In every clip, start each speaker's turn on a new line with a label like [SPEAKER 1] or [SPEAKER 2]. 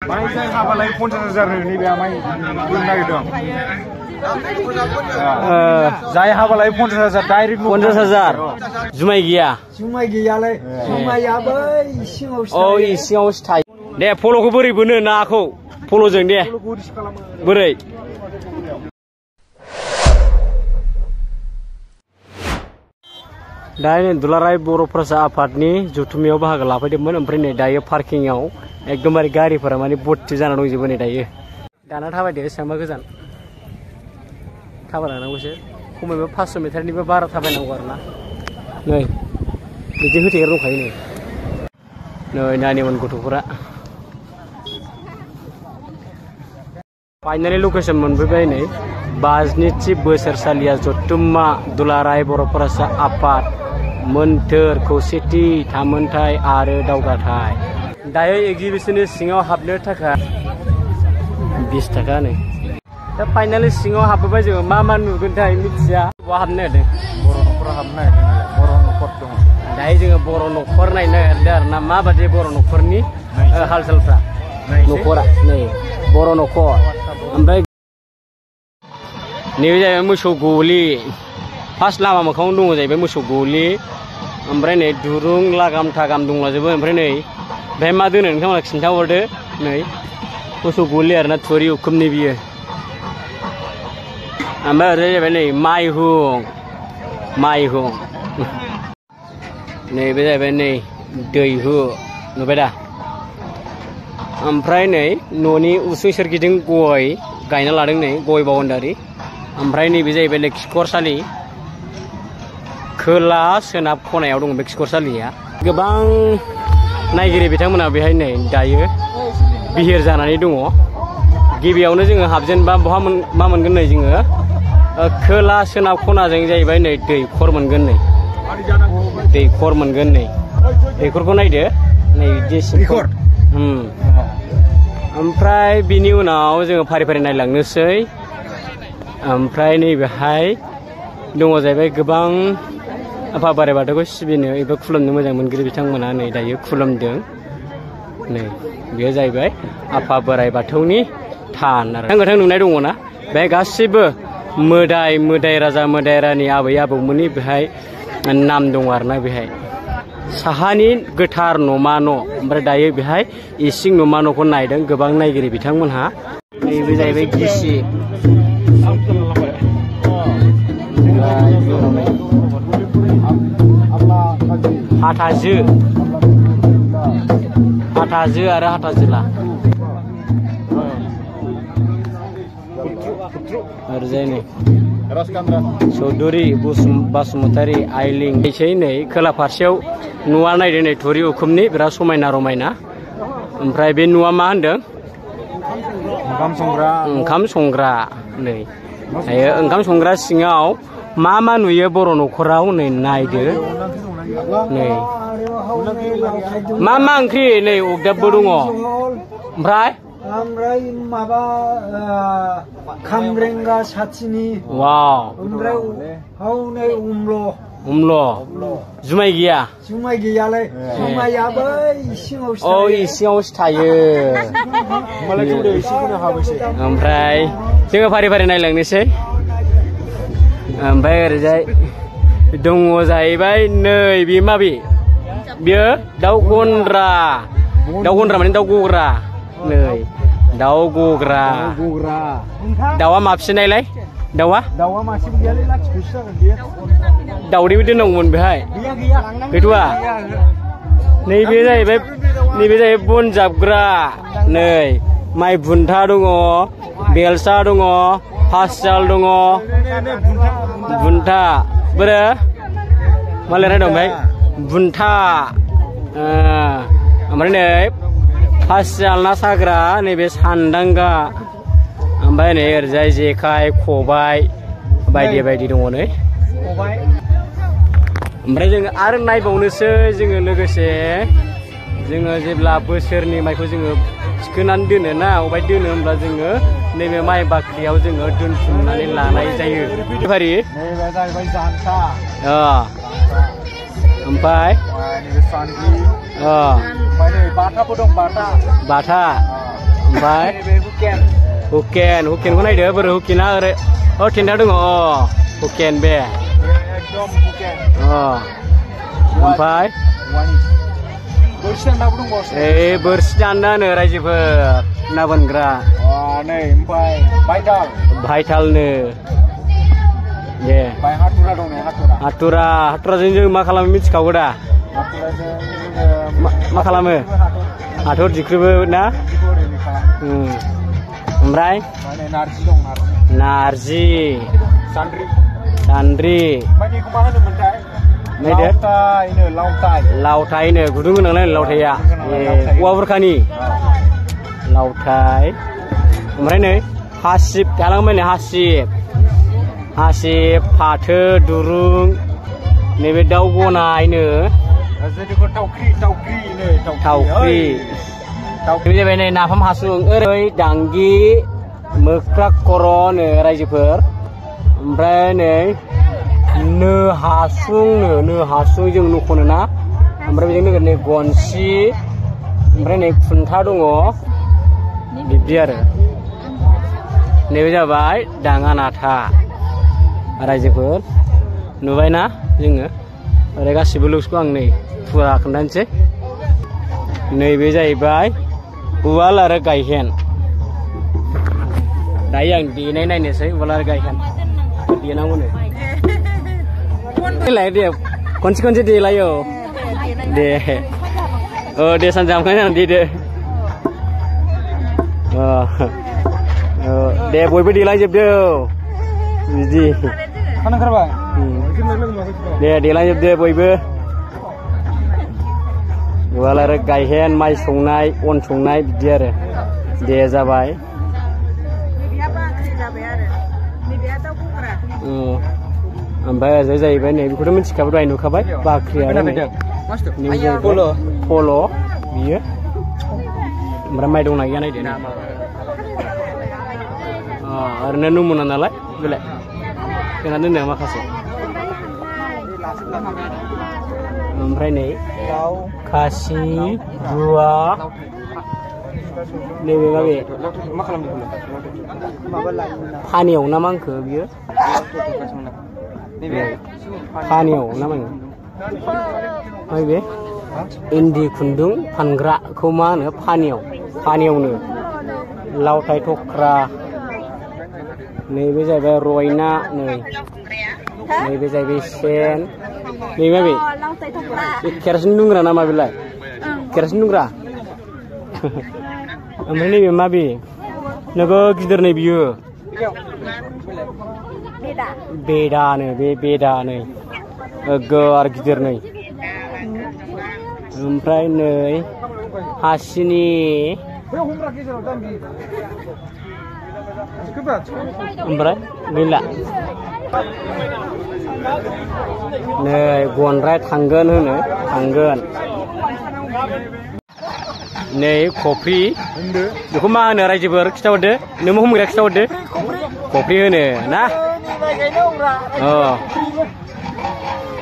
[SPEAKER 1] माइ जाय हाबालाय 50,000 नैबे माइ बुंनो नागिरदों जाय हाबालाय 50,000 डाइरेक्ट
[SPEAKER 2] 50,000 जुमाय गैया
[SPEAKER 3] जुमाय गैयालाय जुमाया बै इसिङावसो
[SPEAKER 2] इसिङावसो थायो दे फल'खौ बोरै बोनो नाखौ फल'जों दे बोरै दा दुलाराय बर' फरायसा आफादनि जथुम्मायाव बाहागो लाफैदोंमोन ओमफ्राय नै दायो पार्किंआव एकदमबारे गारिफोरा माने भर्ति जाना दंजोबो नै दायो दाना थाबायदो एसेबांबा गोजान थाबायलांनांगौसो खमैबो 500 मिटारनिबो बारा थाबायनांगौ आरोना नै बिदि होथेग्रा दंखायो नै नानिमोन गथ'फोरा फाइनालि लकेसन मोनफैबाय नै 52 बोसोरसालिया जथुम्मा दुलाराय बर' फरायसा आफाद मोन्थोर खौसेथि थामोनथाय आरो दावगाथाय दायो एगजिबिशननि सिङाव हाबनो थाखाय 20 थाखा नै दा फाइनालि सिङाव हाबबाय जोङो मा नुगोनथाय मिथिया बहा हाबनो नागिरदों बर' न'खराव हाबनो नागिरदों बर' न'खर दङ दायो जोङो बर' न'खर नायनो नागिरदों आरोना माबादि बर' न'खरनि हाल सालफ्रा न'खरा नै बर' न'खर ओमफ्राय नैबे जाहैबाय मोसौ गलि फार्स्ट लामा मोखाङाव दङ जाहैबाय मोसौ गलि ओमफ्राय नै दुरुं लागाम थागाम दंलाजोबो ओमफ्राय नै बेहाय मा दोनो नोंथांमोना खिन्थाहरदो नै मोसौ गलि आरोना थुरि उखुमनि बियो ओमफ्राय ओरै जाहैबाय नै माइहुं नैबे जाहैबाय नै दैहु नुबाय दा ओमफ्राय नै न'नि उसुं सोरगिदिं गय गायना लादों नै गय बाउन्डारि ओमफ्राय नैबे जाहैबाय नै खिखरसालि खोला सोनाब खनायाव दङ बे खिखरसालिया गोबां नायगिरि बिथांमोना बेहाय नै दायो बिहिर जानानै दङ गिबियावनो जोङो हाबजेनबा बहा मा मोनगोन नै जोङो खोला सोनाब खनाजों जाहैबाय नै दैखर मोनगोन नै दैखरखौ नायदो नै दैखर ओमफ्राय बिनि उनाव जोङो फारि फारि नायलांनोसै ओमफ्राय नैबेहाय दङ जाहैबाय गोबां आफा बोराइ बाथौखौ सिबिनो एबा खुलुमनो मोजां मोनगिरि बिथांमोना नै दायो खुलुमदों नै बेयो जाहैबाय आफा बोराइ बाथौनि थान आरो गोथां नुनाय दङ ना बेहाय गासिबो मोदाय राजा मोदाय रानि आबै आबौमोननि बेहाय नाम दङ आरोना बेहाय साहानि गोथार न'मा न' ओमफ्राय दायो बेहाय इसिं न'मा न'खौ नायदों गोबां नायगिरि बिथांमोनहा नैबे जाहैबाय गिसि हाथाजो आरो हाथाजोला ओरैजाय नै चौधुरि बासुमतारी आइलिं एसे नै खोला फारसेयाव न'आ नायदों नै थुरि उखुमनि बिराद समायना रमायना ओमफ्राय बे न'आ मा होनदों ओंखाम संग्रा नै ओंखाम संग्रा सिङाव मा नुयो बर' न'खराव नै नायदो नै मा ओंख्रि नै अगदाबबो दङ ओमफ्राय
[SPEAKER 3] माबा खामब्रेंगा साथिनि
[SPEAKER 2] वाव
[SPEAKER 3] ओमफ्राय हनै उमल'
[SPEAKER 2] जुमाय गैया
[SPEAKER 3] जुमाय गैयालाय जुमाया बै इसिङावसो
[SPEAKER 2] इसिङावसो थायो ओमफ्राय जोङो फारि फारि नायलांनोसै ओमफ्राय ओरैजाय दङ जाहैबाय नै बे माबे बियो दाउ गन्द्रा माने दाउ गग्रा नै दाउ गग्रा दाउआ मा फिसिनायलाय दाउआ
[SPEAKER 3] मासेबो गैयालै लाखिखौसो जागोन बेयो
[SPEAKER 2] दाउदैबो दोननांगौमोन बेहाय गैथ'आ नैबे जाहैबाय बन जाबग्रा नै माइ बुन्था दङ बेलसा दङ फासियाल दङ बुन्था बोरो मा लिरनाय दं बेहाय बुन्था ओमफ्राय नै फासियाल ना साग्रा नैबे सान्दांगा ओमफ्राय नै ओरैजाय जेखाइ खबाइ बायदि दङ नै ओमफ्राय जोङो आरो नायबावनोसै जोङो लोगोसे जोङो जेब्ला बोसोरनि माइखौ जोङो थिखोनानै दोनो ना अबाय दोनो होमब्ला जोङो नैबे माइ बाख्रियाव जोङो दोनथुमनानै लानाय जायो फारि ओमफ्राय बाथा ओमफ्राय हुकेनखौ नायदो बोरै हुकेना ओरै टेन्टआ दङ हुकेन बे ओमफ्राय बोरसि दान्दानो रायजोफोर ना बोनग्रा
[SPEAKER 1] नै ओमफ्राय
[SPEAKER 2] भाइटालनो दे हाथुराजों जों मा खालामो मिथिखागौ दा मा खालामो हाथर दिख्रुबो ना ओमफ्राय नारजि सान्द्रि लावथायनो गुदुं गोनांलाय लावथाया औवा बुरखानि लावथाय ओमफ्राय नै हासिब थालांबाय नै हासिब फाथो दुरुं नैबे दाउ गनायनो थावख्रि जाबाय नै नाफाम हासुं ओरै दांगि मोख्रा खर'नो रायजोफोर ओमफ्राय नै नो हासुं जों न'खौनो ना ओमफ्राय बेजों लोगोसे नै गनसि ओमफ्राय नै खुन्था दङ बिब्दि आरो नैबे जाबाय दाङा नाथा रायजोफोर नुबायना जोङो ओरै गासिबो लुक्सखौ आं नै फुरा खोन्थानोसै नैबे जाहैबाय उवाल आरो गायहेन दायो आं देनाय नायनोसै उवाल आरो गायहेन देनांगौनो दे खनसे देलायो दे सानजामखाय देदो दे बयबो देलायजोबदो बिदि दे देलायजोबदो बयबो उवाल आरो गायहेन माइ सौनाय अन संनाय बिदि आरो दे जाबाय ओमफ्राय ओरैजाय जाहैबाय नै बेखौथ' मिथिखाबाय दहाय नुखाबाय बाख्रि आरो फल' बियो ओमफ्राय माइ दंना गैया नायदो ओरैनो नमुना नालाय बेलाय होना दोनदों माखासे ओमफ्राय नै खासि रुवा नैबे फानियाव ना मा होनखो बियो फानियाव ना मा होनो बे इन्दि खुन्दुं फानग्राखौ मा होनो फानियावनो लावथाय थख्रा नैबे जाहैबाय रयना नैबे जाहैबाय सेन नैबे बे केरासिन दुंग्रा ना मा बेलाय केरासिन दुंग्रा ओमफ्राय नैबे मा बे नोगोद गिदिर नै बियो बेदानो बे बेदा नै नोगोद गिदिर नै ओमफ्राय नै हासिनि ओमफ्राय गैला नै गनद्राय थांगोन नै खफ्रि बेखौ मा होनो रायजोफोर खिथाहरदो नोंबो हमग्रा खिथाहरदो खफ्रि होनो ना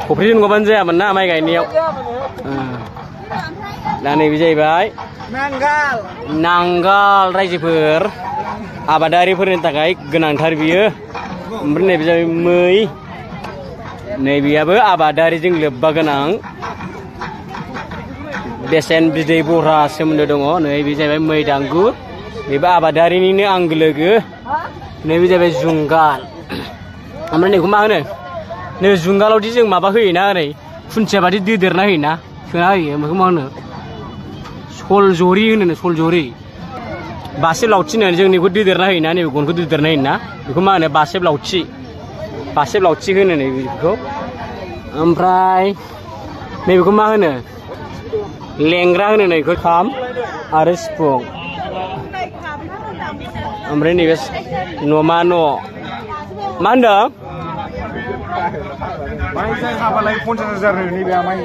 [SPEAKER 2] खफ्रि नङाबानो जायामोन ना माइ गायनायाव दा नैबे जाहैबाय नांगाल रायजोफोर आबादारिफोरनि थाखाय गोनांथार बियो ओमफ्राय नैबे जाबाय मै नैबेयाबो आबादारिजों लोब्बा गोनां बेसेन बिदै बह्रा सोमोन्दो दङ नैबे जाहैबाय मै दांगुर बेबो आबादारिनिनो आंगो लोगो नैबे जाहैबाय जुंगाल ओमफ्राय नैखौ मा होनो नैबे जुंगालावदि जों माबा होयोना ओरै खुन्थिया बादि दोदेरना होयोना सोना होयो बेखौ मा होनो सलजरि होनो सलजरि बासेब लावथि होनो जों नैखौ दोदेरना होयोना नैबे गनखौ दोदेरना होयोना बेखौ मा होनो बासेब लावथि होनो नैबेखौ ओमफ्राय नैबेखौ मा होनो लेंग्रा होनो नैखौ खाम आरो सिफुं ओमफ्राय नैबे न'मा न' मा होनदों
[SPEAKER 1] माइ जाय हाबालाय 50,000 नैबे माइ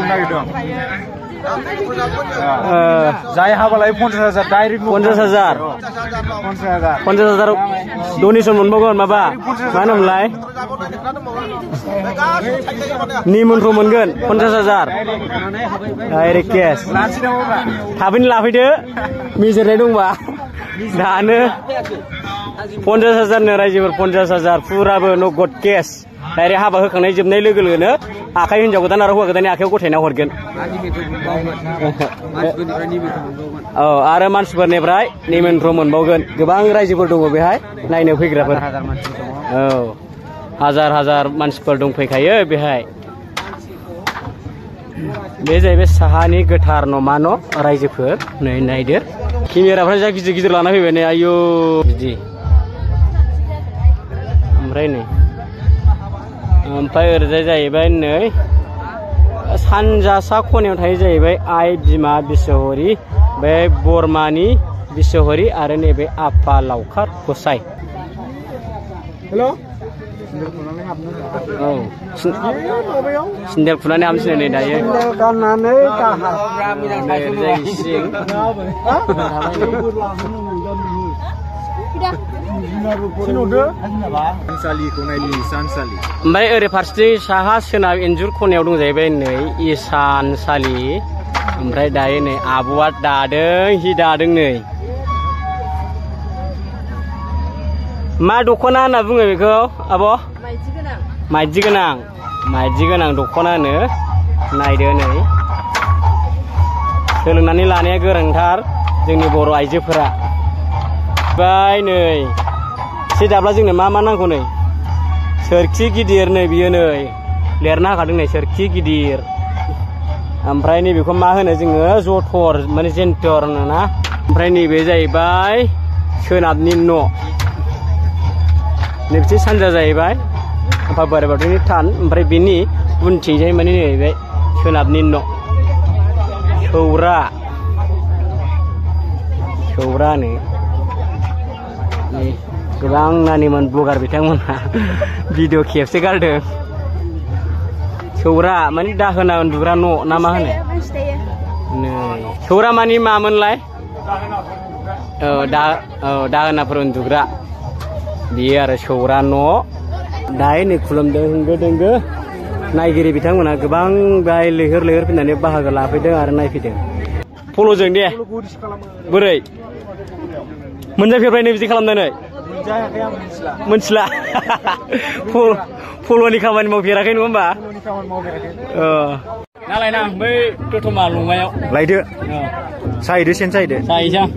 [SPEAKER 1] नागिरदों जाय हाबालाय 50,000 डाइरेक्ट
[SPEAKER 2] 50,000 50,000 डनेसन मोनबावगोन माबा मा होनोमोनलाय निमन्थ्रन मोनगोन 50,000 डाइरेक्ट केस थाबैनो लाफैदो मिजिरनाय दंबा दानो 50,000 नो रायजोफोर 50,000 फुराबो नगद केस डाइरेक्ट हाबा होखांनाय जोबनाय लोगो लोगोनो आखाइ हिनजाव गोदान आरो हौवा गोदाननि आखाइयाव गथायना हरगोन औ आरो मानसिफोरनिफ्राय निमन्थ्रन मोनबावगोन गोबां रायजोफोर दङ बेहाय नायनो फैग्राफोर औ हाजार हाजार मानसिफोर दंफैखायो बेहाय बे जाहैबाय साहानि गोथार न'मा न' रायजोफोर नै नायदो केमेराफ्रा जा गिदिर गिदिर लाना फैबाय नै आयौ बिदि ओमफ्राय नै ओमफ्राय ओरैजाय जाहैबाय नै सानजा सा खनायाव थायो जाहैबाय आइ बिमा बिस'हरि बे बरमानि बिस'हरि आरो नैबे आफा लावखार गसाइ
[SPEAKER 3] हेल'
[SPEAKER 2] औ सिन्देल खुनानै हामसिनो नै दायो
[SPEAKER 3] गाननानै
[SPEAKER 2] ओमफ्राय ओरै फारसेथिं साहा सोनाब इन्जुर खनायाव दं जाहैबाय नै इसानसालि ओमफ्राय दायो नै आब'आ दादों हि दादों नै मा दख'ना होनना बुङो बेखौ आब' माइदि गोनां दख'नानो नायदो नै सोलोंनानै लानाया गोरोंथार जोंनि बर' आइजोफोरा बाय नै सि दाब्ला जोंनो मा मा नांगौ नै सोरखि गिदिर नै बियो नै लिरना होखादों नै सोरखि गिदिर ओमफ्राय नैबेखौ मा होनो जोङो जथर माने जेन्थर होनोना ओमफ्राय नैबे जाहैबाय सोनाबनि न' नैबेथिं सानजा जाहैबाय आफा बोराइ बाथौनि थान ओमफ्राय बेनि उनथिंजाय माने नैबे सोनाबनि न' सौरानो गोबां नानिमोन ब्लगार बिथांमोनहा भिडिअ खेबसे गारदों सौरा माने दाहोना उन्दुग्रा न' ना मा होनो नै सौरा मानि मामोनलाय दाहोनाफोर उन्दुग्रा बियो आरो सौरा न' दायो नै खुलुमदों होंगो दोंगो नायगिरि बिथांमोनहा गोबां बाय लैहोर लैहोर फैनानै बाहागो लाफैदों आरो नायफैदों फल'जों दे बोरै मोनजाफेरबाय नै बिदि खालामनानै मोनथिला फल'नि खामानि मावफेराखै नङा होमबा नालाय ना बै दतमा लङायाव
[SPEAKER 1] लायदो साहैदो सेन साहैदो
[SPEAKER 2] साहैसां